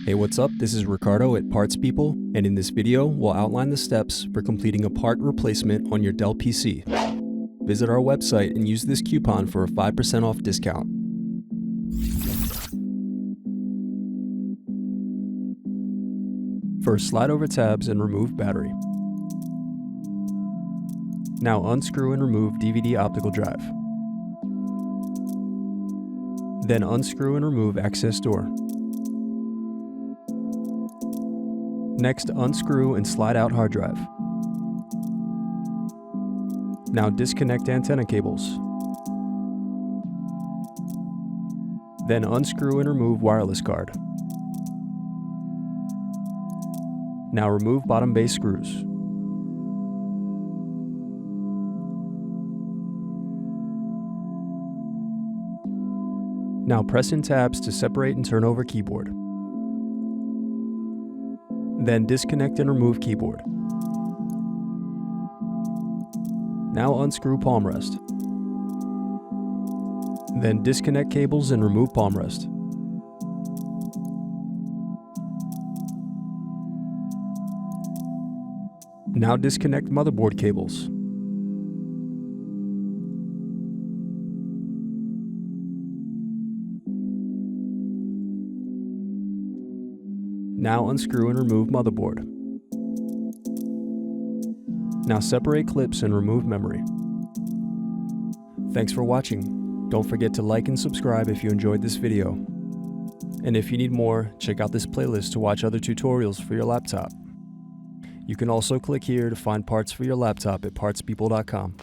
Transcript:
Hey, what's up? This is Ricardo at Parts People, and in this video, we'll outline the steps for completing a part replacement on your Dell PC. Visit our website and use this coupon for a 5% off discount. First, slide over tabs and remove battery. Now unscrew and remove DVD Optical Drive. Then unscrew and remove access door. Next, unscrew and slide out hard drive. Now disconnect antenna cables. Then unscrew and remove wireless card. Now remove bottom base screws. Now press in tabs to separate and turn over keyboard. Then disconnect and remove keyboard. Now unscrew palmrest. Then disconnect cables and remove palmrest. Now disconnect motherboard cables. Now unscrew and remove motherboard. Now separate clips and remove memory. Thanks for watching. Don't forget to like and subscribe if you enjoyed this video. And if you need more, check out this playlist to watch other tutorials for your laptop. You can also click here to find parts for your laptop at partspeople.com.